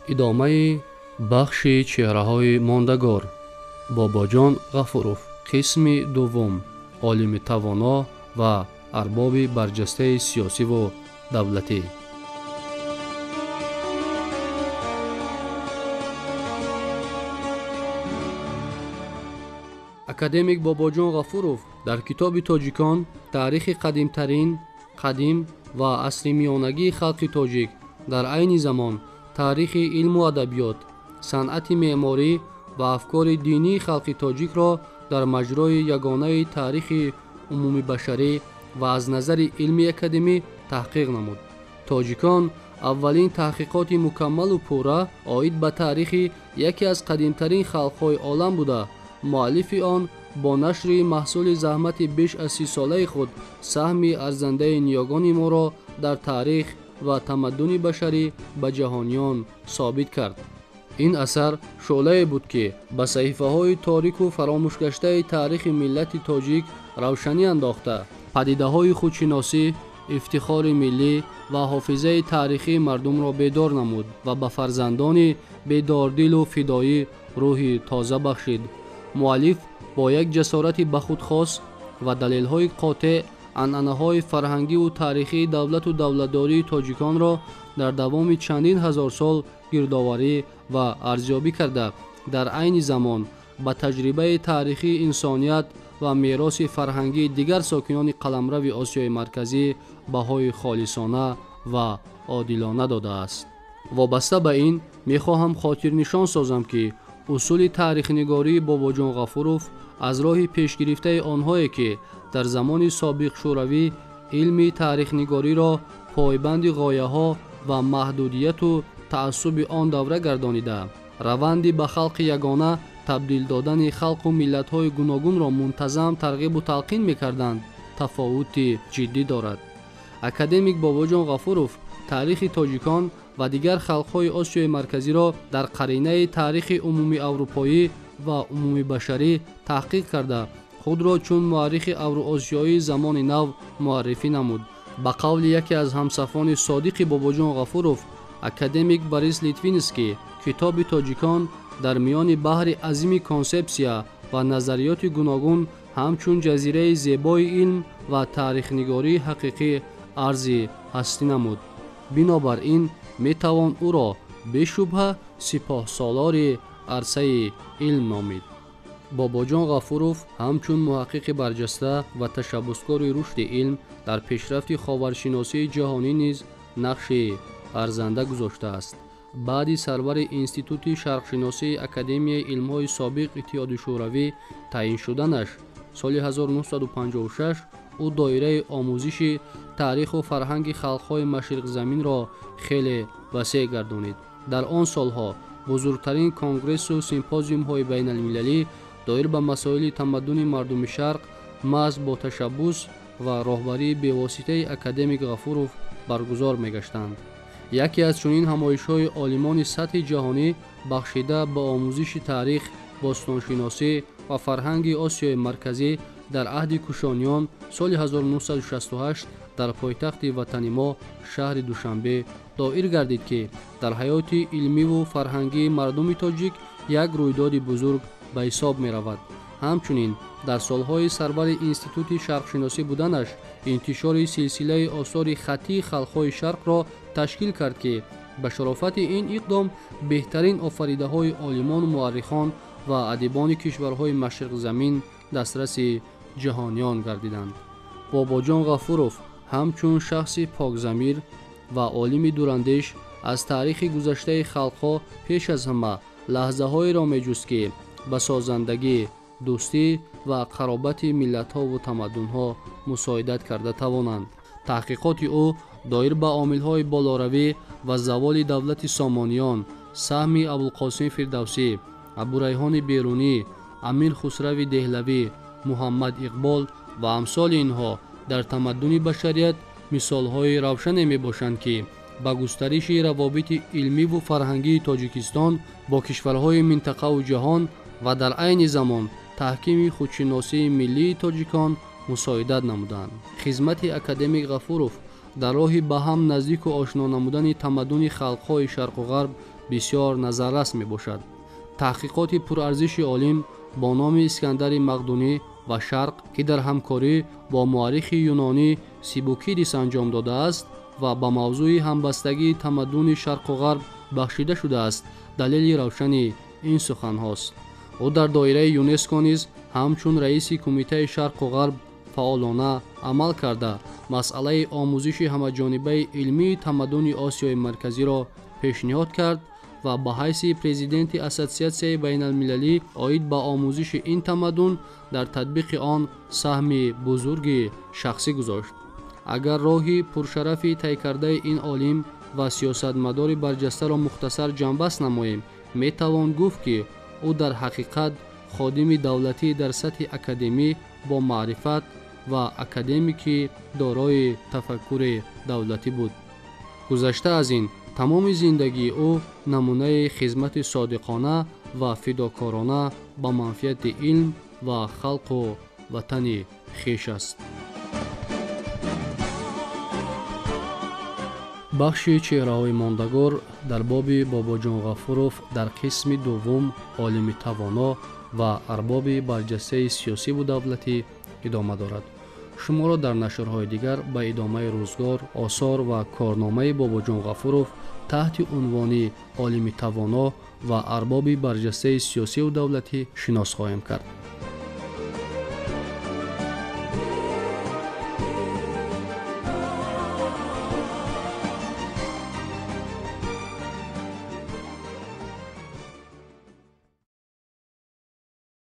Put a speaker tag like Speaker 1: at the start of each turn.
Speaker 1: ادامه بخش چهره‌های ماندگار. باباجان غفوروف. قسم دوم. عالم توانا و ارباب برجسته سیاسی و دولتی. академик бобоҷон ғафуров дар китоби тоҷикон таърихи қадим ва асримиёнагии халқи тоҷик, дар айни замон таърихи илму адабиёт, санъати меъморӣ ва афкори динии халқи тоҷикро дар маҷрои ягонаи таърихи умумибашарӣ ва аз назари илми академӣ таҳқиқ намуд. тоҷикон аввалин таҳқиқоти мукаммалу пурра оид ба таърихи яке аз қадимтарин халқҳои олам буда, муаллифи он бо нашри маҳсули заҳмати беш аз 30 солаи худ саҳми арзандаи ниёгони моро дар таърих ва тамаддуни башарӣ ба ҷаҳониён собит кард. ин асар шӯълае буд ки ба саҳифаҳои торику фаромӯшгаштаи таърихи миллати тоҷик равшанӣ андохта, падидаҳои худшиносӣ, ифтихори миллӣ ва ҳофизаи таърихии мардумро бедор намуд ва ба фарзандони бедордилу фидоӣ рӯҳи тоза бахшид. муаллиф бо як ҷасорати ба худ хос ва далелҳои қотеъ анъанаҳои фарҳангиву таърихии давлату давлатдории тоҷиконро дар давоми чандин ҳазор сол гирдоварӣ ва арзёбӣ карда, дар айни замон ба таҷрибаи таърихии инсоният ва мероси фарҳангии дигар сокинони қаламрави Осиёи Марказӣ баҳои холисона ва одилона додааст. вобаста ба ин мехоҳам хотирнишон созам ки усули таърихнигории бобоҷон ғафуров аз роҳи пешгирифтаи онҳое ки дар замони собиқ шӯравӣ илми таърихнигориро пойбанди ғояҳо ва маҳдудияту таассуби он давра гардонида, раванди ба халқи ягона табдил додани халқу миллатҳои гуногунро мунтазам тарғибу талқин мекарданд, тафовути ҷиддӣ дорад. академик бобоҷон ғафуров таърихи тоҷикон ва дигар халқҳои Осиёи Марказиро дар қаринаи таърихи умуми аврупоӣ ва умумибашарӣ таҳқиқ карда, худро чун муаррихи авруосиёии замони нав муаррифӣ намуд. ба қавли яке аз ҳамсафони содиқи бобоҷон ғафуров, академик Борис Литвинский, китоби тоҷикон дар миёни баҳри азими консепсия ва назариёти гуногун ҳамчун ҷазираи зебои илм ва таърихнигории ҳақиқӣ арзи ҳастӣ намуд. бинобар ин метавон ӯро бешубҳа сипоҳсолори арсаи илм номид. бобоҷон ғафуров ҳамчун муҳаққиқи барҷаста ва ташаббускори рушди илм дар пешрафти ховаршиносии ҷаҳонӣ низ нақши арзанда гузоштааст. баъди сарвари институти шарқшиносии академияи илмҳои собиқ иттиҳоди шӯравӣ таъин шуданаш соли 1956, ӯ доираи омӯзиши таъриху фарҳанги халқҳои машриқзаминро хеле васеъ гардонид. дар он солҳо бузургтарин конгрессу симпозиумҳои байналмилалӣ доир ба масоили тамаддуни мардуми шарқ маҳз бо ташаббус ва роҳбарии бевоситаи академик ғафуров баргузор мегаштанд. яке аз чунин ҳамоишҳои олимони сатҳи ҷаҳонӣ бахшида ба омӯзиши таърих, бостоншиносӣ ва фарҳанги Осиёи Марказӣ дар аҳди кушониён соли 1968 дар пойтахти ватани мо шаҳри Душанбе доир гардид ки дар ҳаёти илмиву фарҳангии мардуми тоҷик як рӯйдоди бузург ба ҳисоб меравад. ҳамчунин дар солҳои сарвари институти шарқшиносӣ буданаш интишори силсилаи осори хаттии халқҳои шарқро ташкил кард ки ба шарофати ин иқдом беҳтарин офаридаҳои олимону муаррихон ва адибони кишварҳои машриқзамин дастраси ҷаҳониён гардиданд. бобоҷон ғафуров ҳамчун шахси покзамир ва олими дурандеш аз таърихи гузаштаи халқҳо пеш аз ҳама лаҳзаҳоеро меҷуст ки ба созандагӣ, дӯстӣ ва қаробати миллатҳову тамаддунҳо мусоидат карда тавонанд. таҳқиқоти ӯ доир ба омилҳои болоравӣ ва заволи давлати Сомониён, саҳми Абулқосим Фирдавсӣ, Абурайҳони Берунӣ, Амир Хусрави Деҳлавӣ, Муҳаммад Иқбол ва амсоли инҳо дар тамаддуни башарият мисолҳои равшане мебошанд ки ба густариши равобити илмиву фарҳангии Тоҷикистон бо кишварҳои минтақаву ҷаҳон ва дар айни замон таҳкими худшиносии миллии тоҷикон мусоидат намуданд. хизмати академик ғафуров дар роҳи ба ҳам наздику ошно намудани тамаддуни халқҳои шарқу ғарб بسیار نظررس می باشد. تحقیقات پرارزش عالم با نام اسکندر مقدونی و شرق که در همکاری با مورخ یونانی سیبوکیدیس انجام داده است و با موضوع همبستگی تمدن شرق و غرب بخشیده شده است دلیل روشن این سخن هاست. او در دایره یونسکو نیز همچون رئیس کمیته شرق و غرب فعالانه عمل کرده مسئله آموزش همه‌جانبه علمی تمدن آسیای مرکزی را پیشنهاد کرد و به حیث پرزیدنت اسوسیاسیون بین المللی عاید به آموزش این تمدن در تطبیق آن سهم بزرگی شخصی گذاشت. اگر راهی پرشرف طی کرده این عالم و سیاستمدار برجسته را مختصر جنبش نماییم، می توان گفت که او در حقیقت خادم دولتی در سطح اکادمی با معرفت و اکادمیکی دارای تفکر دولتی بود. گذشته از این تمام زندگی او نمونه خدمت صادقانه و فداکارانه با منفعت علم و خلق و وطن خویش است. بخش چهره‌های ماندگار در باب باباجان غفوروف در قسم دوم عالم توانا و ارباب برجسته سیاسی و دولتی ادامه دارد. شما را در نشرهای دیگر به ادامه روزگار، آثار و کارنامه باباجان غفوروف تحت عنوان عالم توانا و ارباب برجسته سیاسی و دولتی شناس خواهیم کرد.